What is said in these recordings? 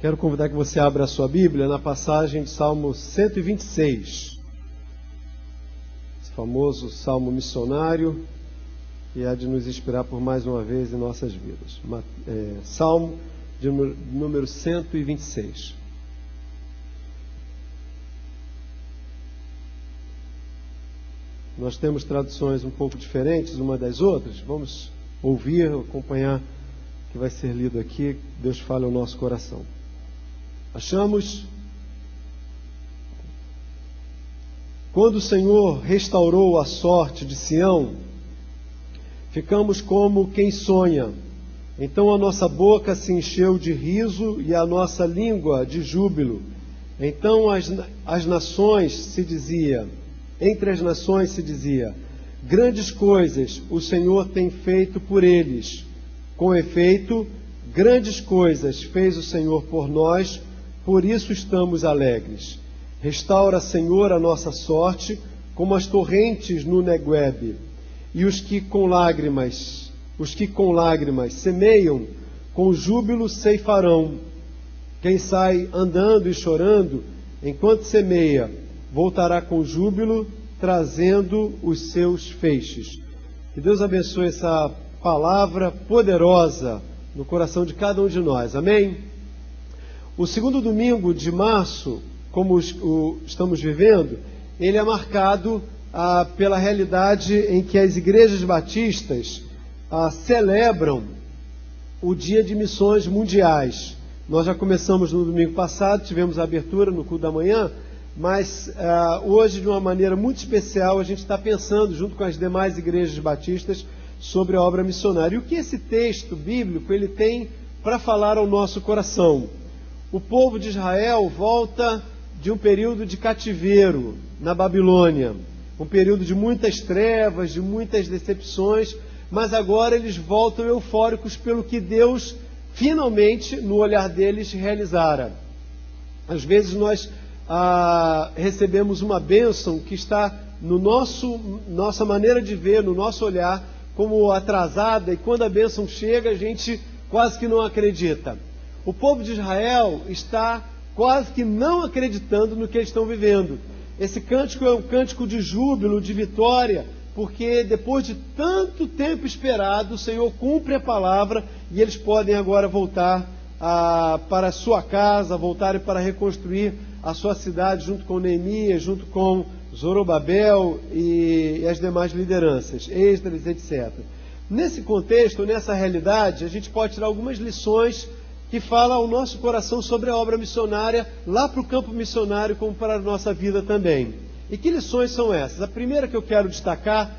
Quero convidar que você abra a sua Bíblia na passagem de Salmo 126. Esse famoso salmo missionário que há de nos inspirar por mais uma vez em nossas vidas. Salmo de número 126. Nós temos traduções um pouco diferentes uma das outras. Vamos ouvir, acompanhar o que vai ser lido aqui. Deus fale ao nosso coração. Achamos: quando o Senhor restaurou a sorte de Sião, ficamos como quem sonha. Então a nossa boca se encheu de riso e a nossa língua de júbilo. Então as nações se dizia, entre as nações se dizia: grandes coisas o Senhor tem feito por eles. Com efeito, grandes coisas fez o Senhor por nós, por isso estamos alegres. Restaura, Senhor, a nossa sorte, como as torrentes no Neguebe. E os que com lágrimas semeiam, com júbilo ceifarão. Quem sai andando e chorando, enquanto semeia, voltará com júbilo, trazendo os seus feixes. Que Deus abençoe essa palavra poderosa no coração de cada um de nós. Amém? O segundo domingo de março, como estamos vivendo, ele é marcado pela realidade em que as igrejas batistas celebram o Dia de Missões Mundiais. Nós já começamos no domingo passado, tivemos a abertura no culto da manhã, mas hoje, de uma maneira muito especial, a gente está pensando, junto com as demais igrejas batistas, sobre a obra missionária. E o que esse texto bíblico ele tem para falar ao nosso coração? O povo de Israel volta de um período de cativeiro na Babilônia, um período de muitas trevas, de muitas decepções, mas agora eles voltam eufóricos pelo que Deus finalmente, no olhar deles, realizara. Às vezes nós recebemos uma bênção que está no nossa maneira de ver, no nosso olhar, como atrasada, e quando a bênção chega, a gente quase que não acredita. O povo de Israel está quase que não acreditando no que eles estão vivendo. Esse cântico é um cântico de júbilo, de vitória, porque depois de tanto tempo esperado, o Senhor cumpre a palavra e eles podem agora voltar para a sua casa, voltarem para reconstruir a sua cidade junto com Neemias, junto com Zorobabel e as demais lideranças, Esdras, etc. Nesse contexto, nessa realidade, a gente pode tirar algumas lições que falam ao nosso coração sobre a obra missionária, lá para o campo missionário, como para a nossa vida também. E que lições são essas? A primeira que eu quero destacar,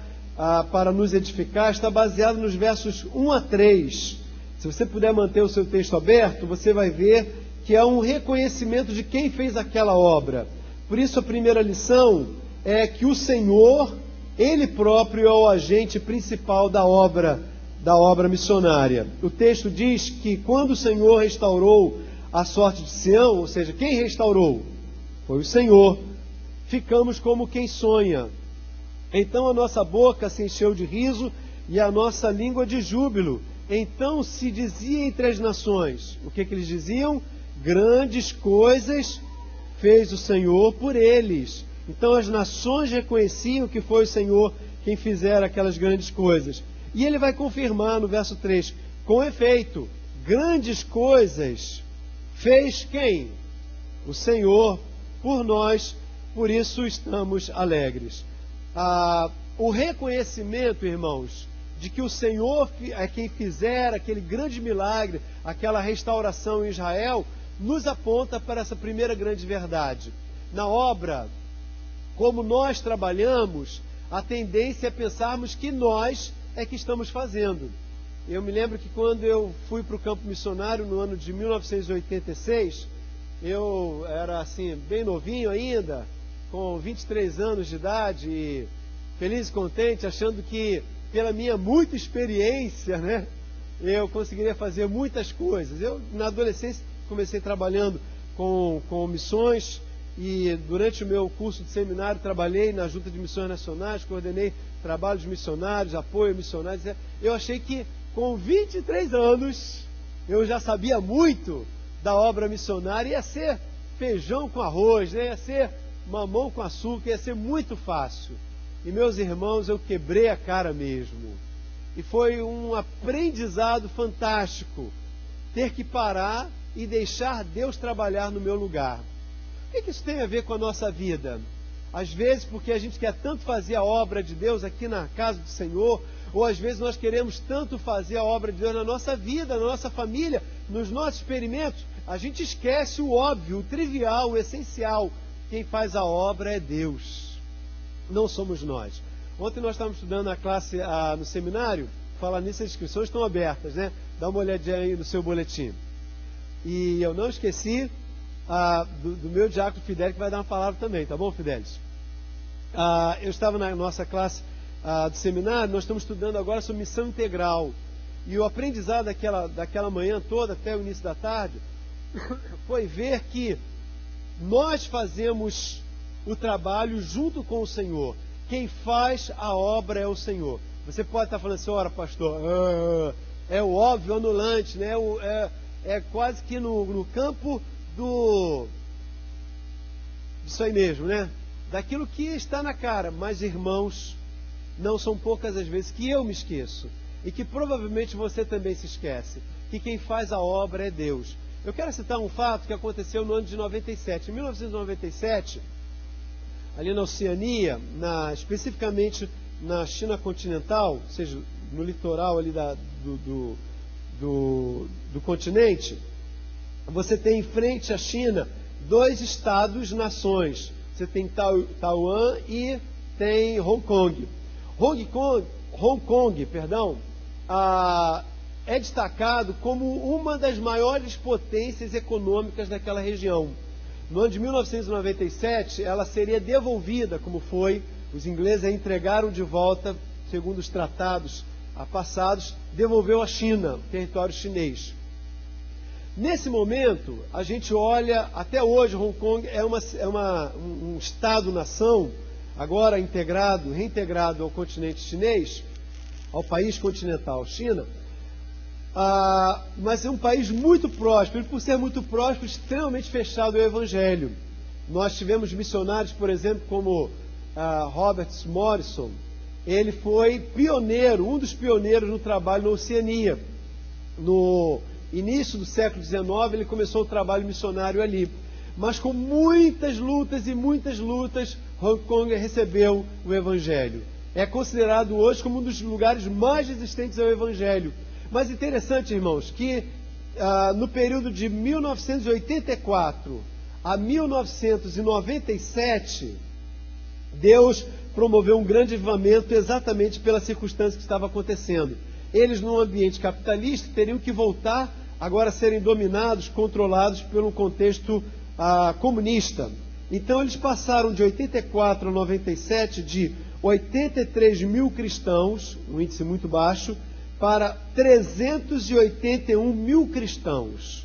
para nos edificar, está baseada nos versos 1 a 3. Se você puder manter o seu texto aberto, você vai ver que é um reconhecimento de quem fez aquela obra. Por isso, a primeira lição é que o Senhor, Ele próprio, é o agente principal da obra missionária. O texto diz que quando o Senhor restaurou a sorte de Sião, ou seja, quem restaurou? Foi o Senhor. Ficamos como quem sonha. Então a nossa boca se encheu de riso e a nossa língua de júbilo. Então se dizia entre as nações, o que eles diziam? Grandes coisas fez o Senhor por eles. Então as nações reconheciam que foi o Senhor quem fizera aquelas grandes coisas. E ele vai confirmar no verso 3, com efeito, grandes coisas fez quem? O Senhor por nós, por isso estamos alegres. O reconhecimento, irmãos, de que o Senhor é quem fizera aquele grande milagre, aquela restauração em Israel, nos aponta para essa primeira grande verdade. Na obra, como nós trabalhamos, a tendência é pensarmos que nós é que estamos fazendo. Eu me lembro que quando eu fui para o campo missionário no ano de 1986, eu era assim, bem novinho ainda, com 23 anos de idade, e feliz e contente, achando que pela minha muita experiência, né, eu conseguiria fazer muitas coisas. Eu, na adolescência, comecei trabalhando com missões, e durante o meu curso de seminário trabalhei na Junta de Missões Nacionais, coordenei trabalhos missionários, apoio a missionários. Eu achei que com 23 anos eu já sabia muito da obra missionária ia ser feijão com arroz, né? Ia ser mamão com açúcar, ia ser muito fácil. E meus irmãos, eu quebrei a cara mesmo. E foi um aprendizado fantástico ter que parar e deixar Deus trabalhar no meu lugar. O que isso tem a ver com a nossa vida? Às vezes porque a gente quer tanto fazer a obra de Deus aqui na casa do Senhor, ou às vezes nós queremos tanto fazer a obra de Deus na nossa vida, na nossa família, nos nossos experimentos, a gente esquece o óbvio, o trivial, o essencial. Quem faz a obra é Deus, não somos nós. Ontem nós estávamos estudando a classe no seminário, falar nisso, as inscrições estão abertas, né? Dá uma olhadinha aí no seu boletim. E eu não esqueci do meu diácono Fidelis, que vai dar uma palavra também, tá bom, Fidelis? Eu estava na nossa classe do seminário, nós estamos estudando agora sobre missão integral. E o aprendizado daquela manhã toda, até o início da tarde, foi ver que nós fazemos o trabalho junto com o Senhor. Quem faz a obra é o Senhor. Você pode estar falando assim, ora pastor, é o óbvio anulante, né? É quase que no campo disso aí mesmo, né? Daquilo que está na cara. Mas irmãos, não são poucas as vezes que eu me esqueço, e que provavelmente você também se esquece, que quem faz a obra é Deus. Eu quero citar um fato que aconteceu no ano de 97. Em 1997, ali na Oceania, especificamente na China continental, ou seja, no litoral ali do continente, você tem em frente à China 2 estados-nações. Você tem Taiwan e tem Hong Kong. Hong Kong, é destacado como uma das maiores potências econômicas daquela região. No ano de 1997, ela seria devolvida, como foi, os ingleses a entregaram de volta, segundo os tratados passados, devolveu à China, o território chinês. Nesse momento, a gente olha, até hoje Hong Kong é um Estado-nação, agora reintegrado ao continente chinês, ao país continental China, mas é um país muito próspero, e por ser muito próspero, extremamente fechado ao Evangelho. Nós tivemos missionários, por exemplo, como Robert Morrison. Ele foi pioneiro, um dos pioneiros no trabalho na Oceania. No início do século XIX, ele começou o trabalho missionário ali. Mas com muitas lutas, Hong Kong recebeu o Evangelho. É considerado hoje como um dos lugares mais resistentes ao Evangelho. Mas interessante, irmãos, que no período de 1984 a 1997, Deus promoveu um grande avivamento exatamente pela circunstância que estava acontecendo. Eles, num ambiente capitalista, teriam que voltar agora a serem dominados, controlados pelo contexto comunista. Então eles passaram de 84 a 97 de 83 mil cristãos, um índice muito baixo, para 381 mil cristãos.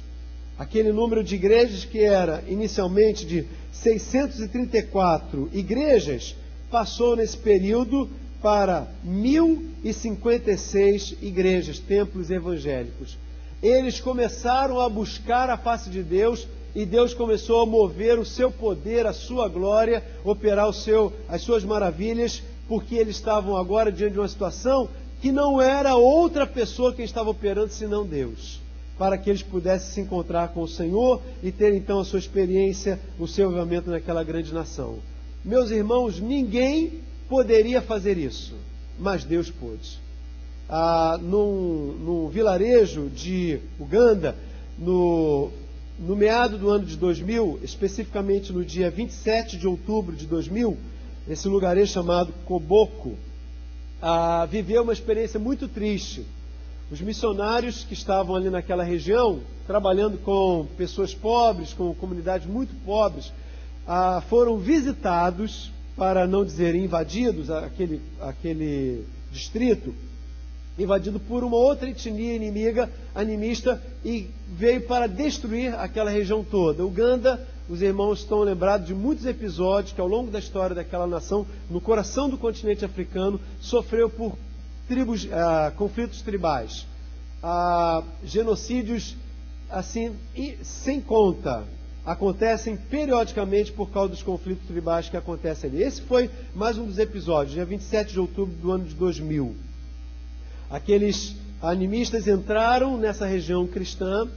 Aquele número de igrejas que era inicialmente de 634 igrejas, passou nesse período para 1.056 igrejas, templos evangélicos. Eles começaram a buscar a face de Deus, e Deus começou a mover o seu poder, a sua glória, operar as suas maravilhas, porque eles estavam agora diante de uma situação que não era outra pessoa quem estava operando senão Deus, para que eles pudessem se encontrar com o Senhor e ter então a sua experiência, o seu avivamento naquela grande nação. Meus irmãos, ninguém poderia fazer isso, mas Deus pôde. Num vilarejo de Uganda, no meado do ano de 2000, especificamente no dia 27 de outubro de 2000, esse lugarejo chamado Koboko, viveu uma experiência muito triste. Os missionários que estavam ali naquela região, trabalhando com pessoas pobres, com comunidades muito pobres, foram visitados, para não dizer invadidos, aquele distrito, invadido por uma outra etnia inimiga, animista, e veio para destruir aquela região toda. Uganda, os irmãos estão lembrados de muitos episódios que ao longo da história daquela nação, no coração do continente africano, sofreu por conflitos tribais, genocídios assim, sem conta, acontecem periodicamente por causa dos conflitos tribais que acontecem ali. Esse foi mais um dos episódios, dia 27 de outubro do ano de 2000. Aqueles animistas entraram nessa região cristã,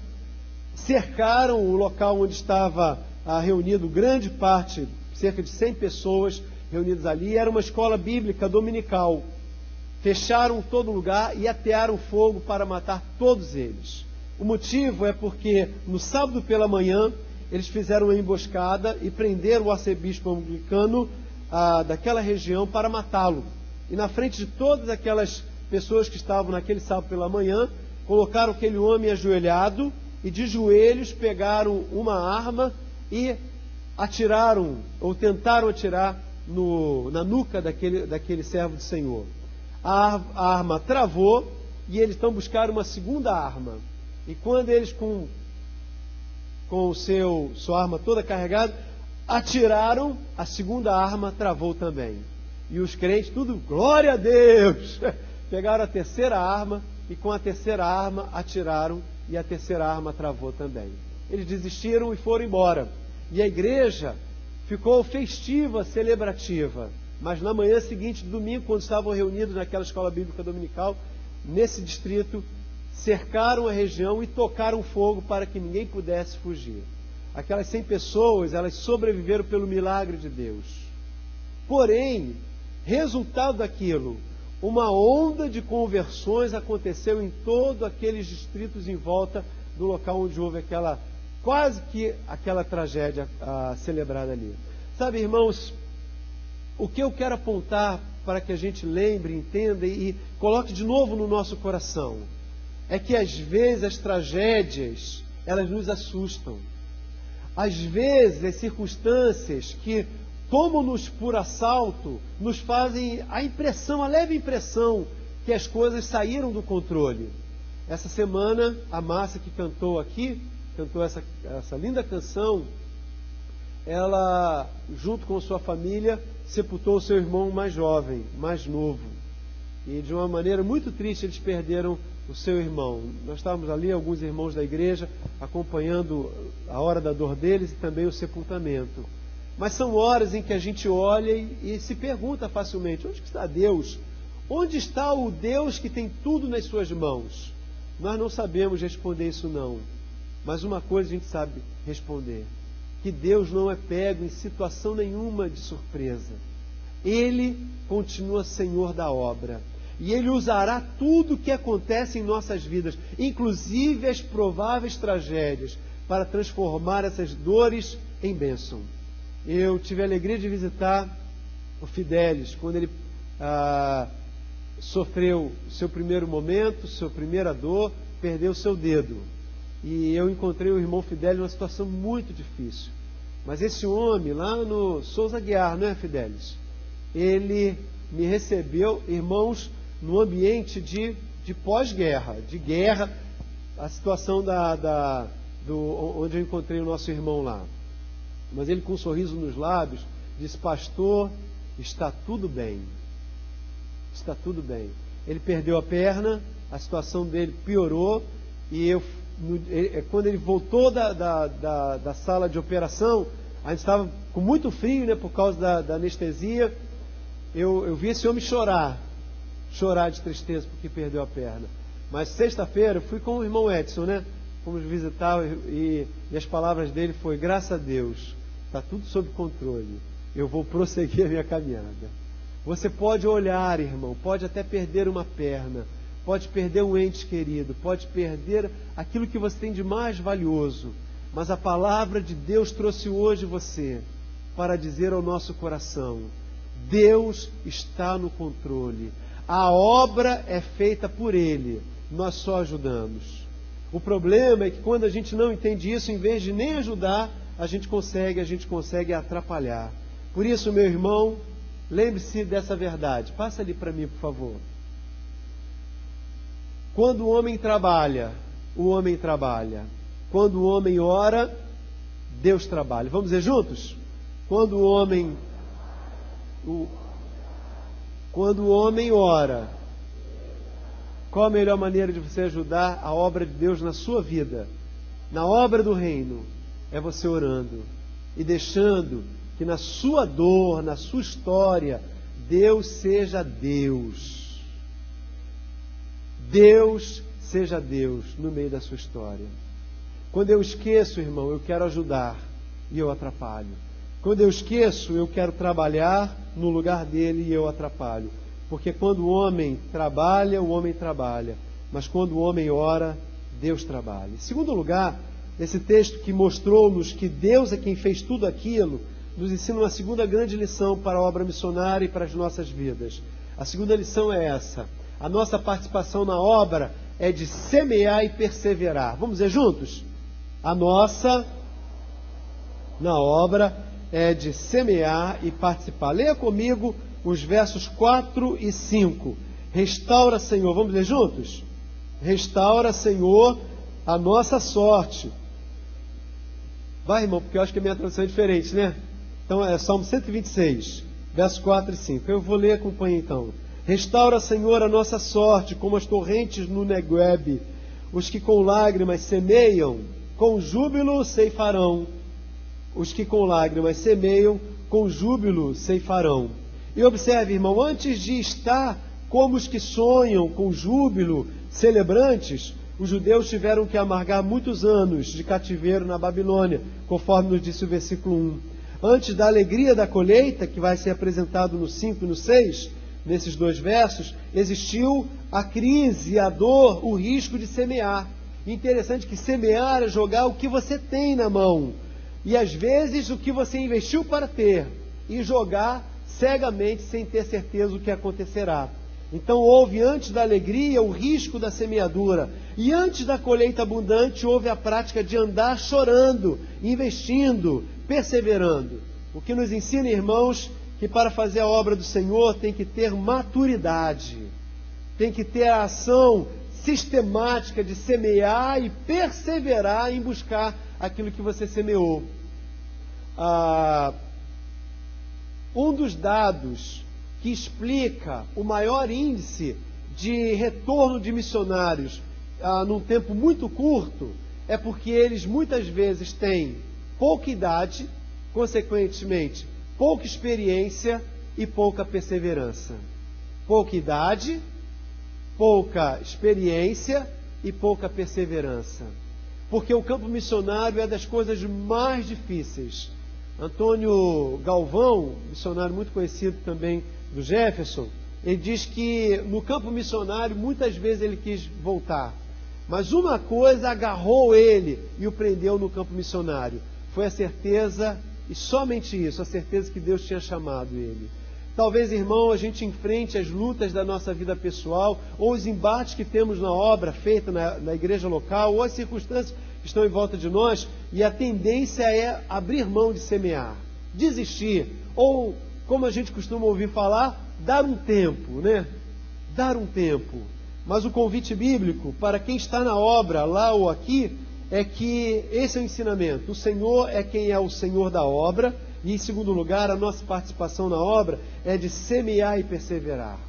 cercaram o local onde estava reunido grande parte, cerca de 100 pessoas reunidas ali. Era uma escola bíblica dominical. Fecharam todo o lugar e atearam fogo para matar todos eles. O motivo é porque no sábado pela manhã eles fizeram uma emboscada e prenderam o arcebispo anglicano daquela região para matá-lo. E na frente de todas aquelas pessoas que estavam naquele sábado pela manhã, colocaram aquele homem ajoelhado e de joelhos pegaram uma arma e atiraram, ou tentaram atirar na nuca daquele servo do Senhor. A arma travou e eles então buscaram uma segunda arma. E quando eles com sua arma toda carregada, atiraram, a segunda arma travou também. E os crentes, tudo, glória a Deus, pegaram a terceira arma e com a terceira arma atiraram e a terceira arma travou também. Eles desistiram e foram embora. E a igreja ficou festiva, celebrativa. Mas na manhã seguinte, domingo, quando estavam reunidos naquela escola bíblica dominical, nesse distrito, cercaram a região e tocaram fogo para que ninguém pudesse fugir. Aquelas 100 pessoas, elas sobreviveram pelo milagre de Deus. Porém, resultado daquilo, uma onda de conversões aconteceu em todos aqueles distritos em volta do local onde houve quase que aquela tragédia celebrada ali. Sabe, irmãos, o que eu quero apontar para que a gente lembre, entenda e coloque de novo no nosso coração é que às vezes as tragédias, elas nos assustam. Às vezes as circunstâncias que tomam-nos por assalto nos fazem a leve impressão que as coisas saíram do controle. Essa semana, a Márcia que cantou essa linda canção, ela, junto com sua família, sepultou o seu irmão mais jovem, mais novo. E de uma maneira muito triste eles perderam o seu irmão. Nós estávamos ali, alguns irmãos da igreja, acompanhando a hora da dor deles e também o sepultamento. Mas são horas em que a gente olha e se pergunta facilmente: onde está Deus? Onde está o Deus que tem tudo nas suas mãos? Nós não sabemos responder isso não. Mas uma coisa a gente sabe responder: que Deus não é pego em situação nenhuma de surpresa. Ele continua Senhor da obra. E Ele usará tudo o que acontece em nossas vidas, inclusive as prováveis tragédias, para transformar essas dores em bênção. Eu tive a alegria de visitar o Fidelis, quando ele sofreu seu primeiro momento, sua primeira dor, perdeu seu dedo. E eu encontrei o irmão Fidelis numa situação muito difícil. Mas esse homem, lá no Souza Guiar, não é, Fidelis? Ele me recebeu, irmãos, no ambiente de pós-guerra, de guerra, a situação onde eu encontrei o nosso irmão lá. Mas ele, com um sorriso nos lábios, disse: pastor, está tudo bem. Está tudo bem. Ele perdeu a perna, a situação dele piorou, e quando ele voltou da sala de operação, a gente estava com muito frio, né, por causa da anestesia. Eu vi esse homem chorar de tristeza porque perdeu a perna. Mas sexta-feira eu fui com o irmão Edson, né? Fomos visitar e as palavras dele foi: graças a Deus, está tudo sob controle. Eu vou prosseguir a minha caminhada. Você pode olhar, irmão, pode até perder uma perna, pode perder um ente querido, pode perder aquilo que você tem de mais valioso, mas a palavra de Deus trouxe hoje você para dizer ao nosso coração: Deus está no controle. A obra é feita por Ele, nós só ajudamos. O problema é que quando a gente não entende isso, em vez de nem ajudar, a gente consegue atrapalhar. Por isso, meu irmão, lembre-se dessa verdade. Passa ali para mim, por favor. Quando o homem trabalha, o homem trabalha. Quando o homem ora, Deus trabalha. Vamos dizer juntos? Quando o homem ora, qual a melhor maneira de você ajudar a obra de Deus na sua vida? na obra do reino, é você orando e deixando que na sua dor, na sua história, Deus seja Deus. Deus seja Deus no meio da sua história. Quando eu esqueço, irmão, eu quero ajudar e eu atrapalho. Quando eu esqueço, eu quero trabalhar no lugar dele e eu atrapalho. Porque quando o homem trabalha, mas quando o homem ora, Deus trabalha. Em segundo lugar, esse texto que mostrou-nos que Deus é quem fez tudo aquilo, nos ensina uma segunda grande lição para a obra missionária e para as nossas vidas. A segunda lição é essa: a nossa participação na obra é de semear e perseverar. Vamos dizer juntos? A nossa na obra é de semear e participar. Leia comigo os versos 4 e 5. Restaura, Senhor, vamos ler juntos? Restaura, Senhor, a nossa sorte. Vai, irmão, porque eu acho que a minha tradução é diferente, né? Então é Salmo 126, versos 4 e 5. Eu vou ler, acompanha então. Restaura, Senhor, a nossa sorte, como as torrentes no Negueb. Os que com lágrimas semeiam, com júbilo ceifarão. Os que com lágrimas semeiam, com júbilo ceifarão. E observe, irmão, antes de estar como os que sonham com júbilo, celebrantes, os judeus tiveram que amargar muitos anos de cativeiro na Babilônia, conforme nos disse o versículo 1. Antes da alegria da colheita, que vai ser apresentado no 5 e no 6, nesses dois versos, existiu a crise, a dor, o risco de semear. Interessante que semear é jogar o que você tem na mão, e às vezes o que você investiu para ter, e jogar cegamente sem ter certeza do que acontecerá. Então houve antes da alegria o risco da semeadura, e antes da colheita abundante houve a prática de andar chorando, investindo, perseverando. O que nos ensina, irmãos, que para fazer a obra do Senhor tem que ter maturidade, tem que ter a ação sistemática de semear e perseverar em buscar aquilo que você semeou. Um dos dados que explica o maior índice de retorno de missionários num tempo muito curto é porque eles muitas vezes têm pouca idade, consequentemente pouca experiência e pouca perseverança. Pouca idade, pouca experiência e pouca perseverança. Porque o campo missionário é das coisas mais difíceis. Antônio Galvão, missionário muito conhecido também do Jefferson, ele diz que no campo missionário muitas vezes ele quis voltar, mas uma coisa agarrou ele e o prendeu no campo missionário, foi a certeza, e somente isso, a certeza que Deus tinha chamado ele. Talvez, irmão, a gente enfrente as lutas da nossa vida pessoal, ou os embates que temos na obra feita na igreja local, ou as circunstâncias que estão em volta de nós, e a tendência é abrir mão de semear, desistir, ou, como a gente costuma ouvir falar, dar um tempo, né? Dar um tempo. Mas o convite bíblico, para quem está na obra, lá ou aqui, é que esse é o ensinamento. O Senhor é quem é o Senhor da obra, e em segundo lugar, a nossa participação na obra é de semear e perseverar.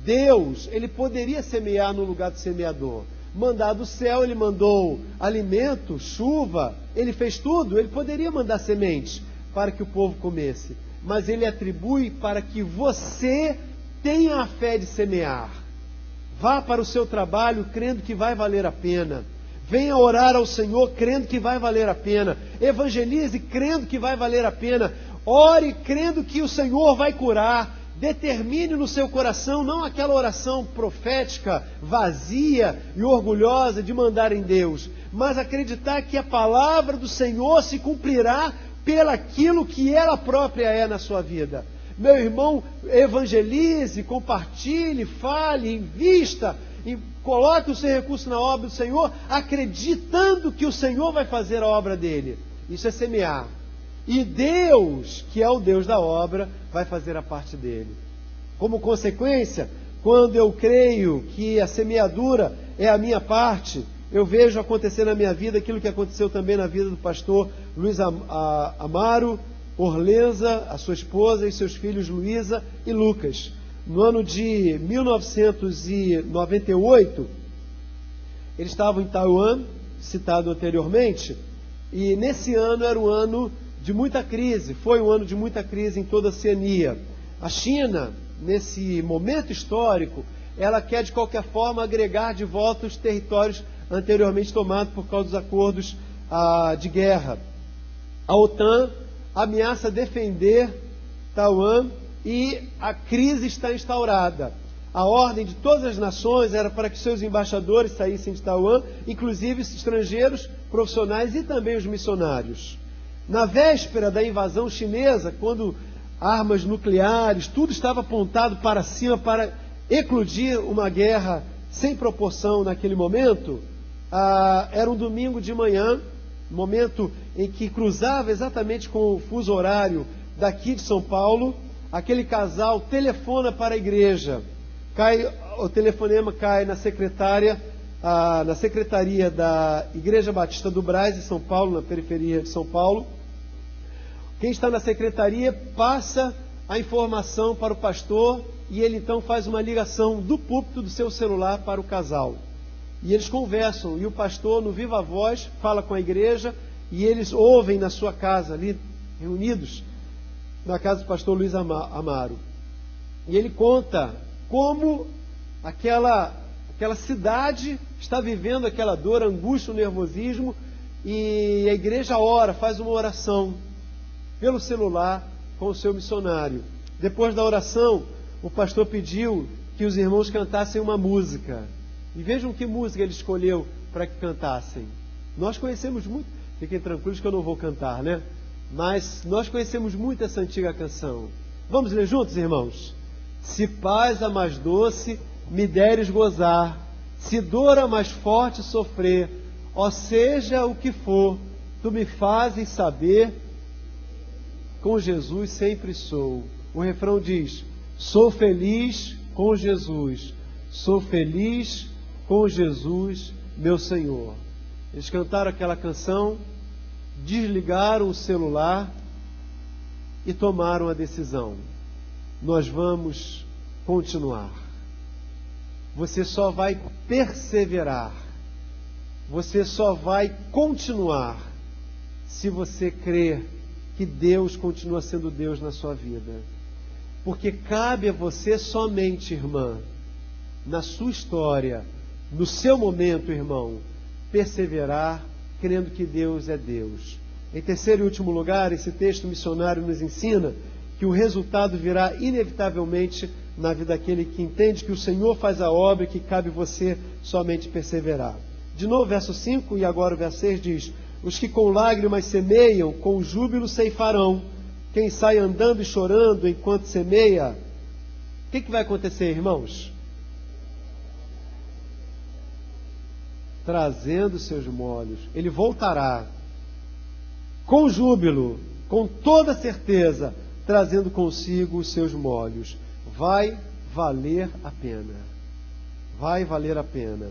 Deus, Ele poderia semear no lugar do semeador. Mandar do céu, Ele mandou alimento, chuva, Ele fez tudo, Ele poderia mandar sementes para que o povo comesse. Mas Ele atribui para que você tenha a fé de semear. Vá para o seu trabalho crendo que vai valer a pena. Venha orar ao Senhor crendo que vai valer a pena. Evangelize crendo que vai valer a pena. Ore crendo que o Senhor vai curar. Determine no seu coração, não aquela oração profética, vazia e orgulhosa de mandar em Deus, mas acreditar que a palavra do Senhor se cumprirá pelaquilo que ela própria é na sua vida. Meu irmão, evangelize, compartilhe, fale, invista, coloque o seu recurso na obra do Senhor, acreditando que o Senhor vai fazer a obra dele. Isso é semear. E Deus, que é o Deus da obra, vai fazer a parte dele. Como consequência, quando eu creio que a semeadura é a minha parte, eu vejo acontecer na minha vida aquilo que aconteceu também na vida do pastor Luiz Amaro, Orlenza, a sua esposa e seus filhos Luísa e Lucas. No ano de 1998, eles estavam em Taiwan, citado anteriormente, e nesse ano era um ano de muita crise, foi um ano de muita crise em toda a Oceania. A China, nesse momento histórico, ela quer de qualquer forma agregar de volta os territórios anteriormente tomados por causa dos acordos de guerra. A OTAN ameaça defender Taiwan e a crise está instaurada. A ordem de todas as nações era para que seus embaixadores saíssem de Taiwan, inclusive estrangeiros, profissionais e também os missionários. Na véspera da invasão chinesa, quando armas nucleares, tudo estava apontado para cima para eclodir uma guerra sem proporção naquele momento, era um domingo de manhã, momento em que cruzava exatamente com o fuso horário daqui de São Paulo. Aquele casal telefona para a igreja, o telefonema cai na secretaria da Igreja Batista do Brás, em São Paulo, na periferia de São Paulo. Quem está na secretaria passa a informação para o pastor e ele então faz uma ligação do púlpito do seu celular para o casal. E eles conversam, e o pastor, no viva voz, fala com a igreja, e eles ouvem na sua casa, ali reunidos, na casa do pastor Luiz Amaro. E ele conta como aquela cidade está vivendo aquela dor, angústia, o nervosismo, e a igreja ora, faz uma oração pelo celular com o seu missionário. Depois da oração, o pastor pediu que os irmãos cantassem uma música. E vejam que música ele escolheu para que cantassem. Nós conhecemos muito, fiquem tranquilos que eu não vou cantar, né? Mas nós conhecemos muito essa antiga canção. Vamos ler juntos, irmãos? Se paz a mais doce me deres gozar, se dor a mais forte sofrer, ó seja o que for, tu me fazes saber, com Jesus sempre sou. O refrão diz: sou feliz com Jesus, sou feliz com Jesus, meu Senhor. Eles cantaram aquela canção, desligaram o celular e tomaram a decisão: nós vamos continuar. Você só vai perseverar, você só vai continuar se você crer que Deus continua sendo Deus na sua vida. Porque cabe a você somente, irmã, na sua história, no seu momento, irmão, perseverar, crendo que Deus é Deus. Em terceiro e último lugar, esse texto missionário nos ensina que o resultado virá inevitavelmente na vida daquele que entende que o Senhor faz a obra e que cabe você somente perseverar. De novo, verso 5 e agora o verso 6 diz: os que com lágrimas semeiam, com júbilo ceifarão. Quem sai andando e chorando enquanto semeia, o que vai acontecer, irmãos? Trazendo seus molhos. Ele voltará com júbilo, com toda certeza, trazendo consigo os seus molhos. Vai valer a pena. Vai valer a pena.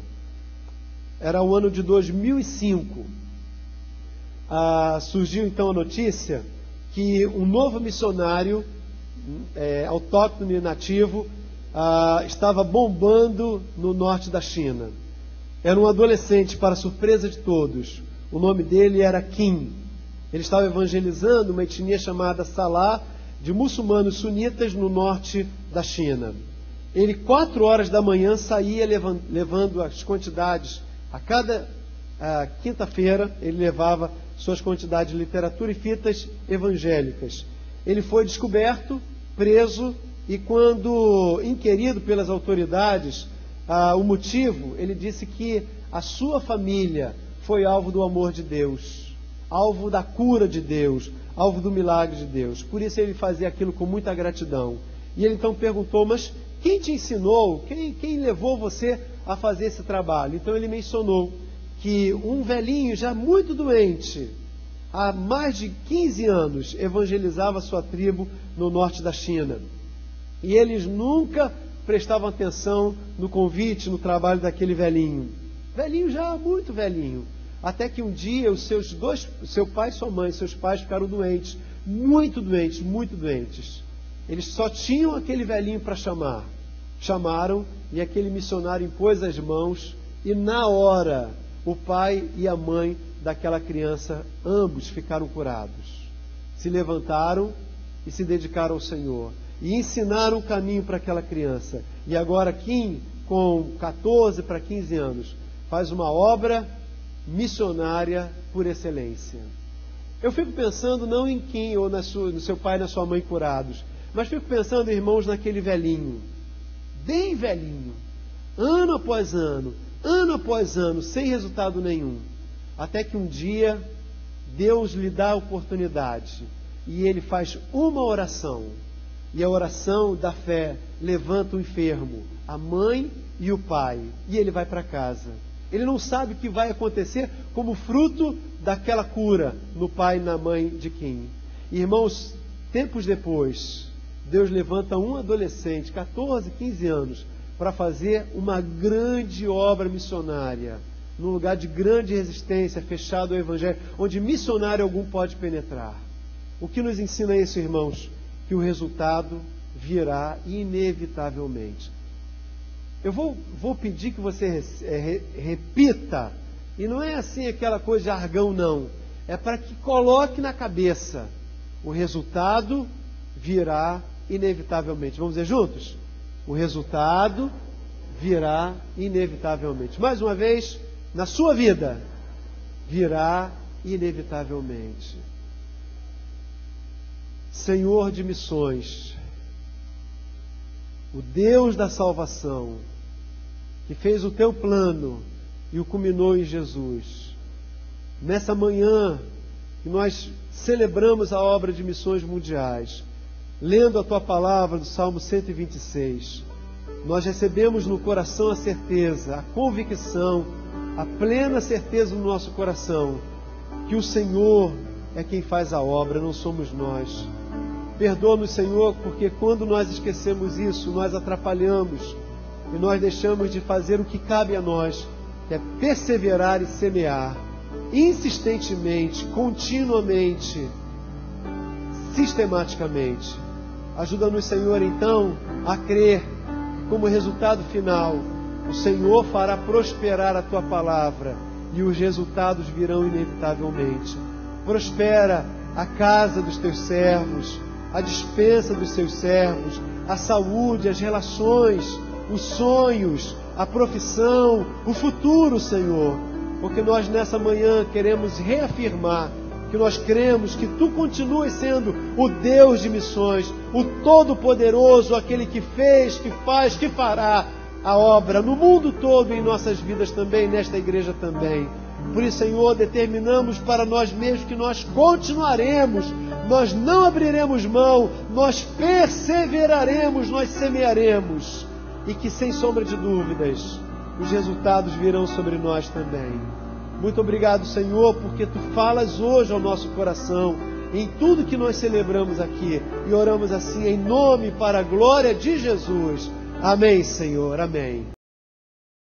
Era o ano de 2005. Surgiu então a notícia que um novo missionário autóctone e nativo estava bombando no norte da China. Era um adolescente, para surpresa de todos. O nome dele era Kim. Ele estava evangelizando uma etnia chamada Salar, de muçulmanos sunitas no norte da China. Ele, 4 horas da manhã, saía levando as quantidades. A cada quinta-feira, ele levava suas quantidades de literatura e fitas evangélicas. Ele foi descoberto, preso, e quando inquirido pelas autoridades, o motivo, ele disse que a sua família foi alvo do amor de Deus, alvo da cura de Deus, alvo do milagre de Deus. Por isso ele fazia aquilo com muita gratidão. E ele então perguntou: mas quem te ensinou? Quem levou você a fazer esse trabalho? Então ele mencionou que um velhinho já muito doente, há mais de 15 anos, evangelizava sua tribo no norte da China. E eles nunca prestavam atenção no convite, no trabalho daquele velhinho. Velhinho já muito velhinho. Até que um dia seu pai e sua mãe, seus pais ficaram doentes, muito doentes, muito doentes. Eles só tinham aquele velhinho para chamar. Chamaram e aquele missionário impôs as mãos e na hora o pai e a mãe daquela criança, ambos ficaram curados. Se levantaram e se dedicaram ao Senhor. E ensinaram o caminho para aquela criança. E agora Kim, com 14 para 15 anos, faz uma obra missionária por excelência. Eu fico pensando não em Kim ou no seu pai e na sua mãe curados, mas fico pensando, irmãos, naquele velhinho, bem velhinho, ano após ano, sem resultado nenhum. Até que um dia Deus lhe dá a oportunidade e ele faz uma oração. E a oração da fé levanta o enfermo, a mãe e o pai, e ele vai para casa. Ele não sabe o que vai acontecer como fruto daquela cura no pai e na mãe de Kim. Irmãos, tempos depois, Deus levanta um adolescente, 14, 15 anos, para fazer uma grande obra missionária, num lugar de grande resistência, fechado ao Evangelho, onde missionário algum pode penetrar. O que nos ensina isso, irmãos? Que o resultado virá inevitavelmente. Eu vou pedir que você repita, e não é assim aquela coisa de jargão, não. É para que coloque na cabeça: o resultado virá inevitavelmente. Vamos dizer juntos? O resultado virá inevitavelmente. Mais uma vez, na sua vida, virá inevitavelmente. Senhor de missões, o Deus da salvação, que fez o teu plano e o culminou em Jesus. Nessa manhã que nós celebramos a obra de missões mundiais, lendo a tua palavra do Salmo 126, nós recebemos no coração a certeza, a convicção, a plena certeza no nosso coração, que o Senhor é quem faz a obra, não somos nós. Perdoa-nos, Senhor, porque quando nós esquecemos isso, nós atrapalhamos e nós deixamos de fazer o que cabe a nós, que é perseverar e semear, insistentemente, continuamente, sistematicamente. Ajuda-nos, Senhor, então, a crer que, como resultado final, o Senhor fará prosperar a tua palavra e os resultados virão inevitavelmente. Prospera a casa dos teus servos, a despensa dos seus servos, a saúde, as relações, os sonhos, a profissão, o futuro, Senhor. Porque nós nessa manhã queremos reafirmar que nós cremos que Tu continuas sendo o Deus de missões, o Todo-Poderoso, aquele que fez, que faz, que fará a obra no mundo todo e em nossas vidas também, nesta igreja também. Por isso, Senhor, determinamos para nós mesmos que nós continuaremos, nós não abriremos mão, nós perseveraremos, nós semearemos, e que, sem sombra de dúvidas, os resultados virão sobre nós também. Muito obrigado, Senhor, porque Tu falas hoje ao nosso coração, em tudo que nós celebramos aqui, e oramos assim em nome para a glória de Jesus. Amém, Senhor, amém.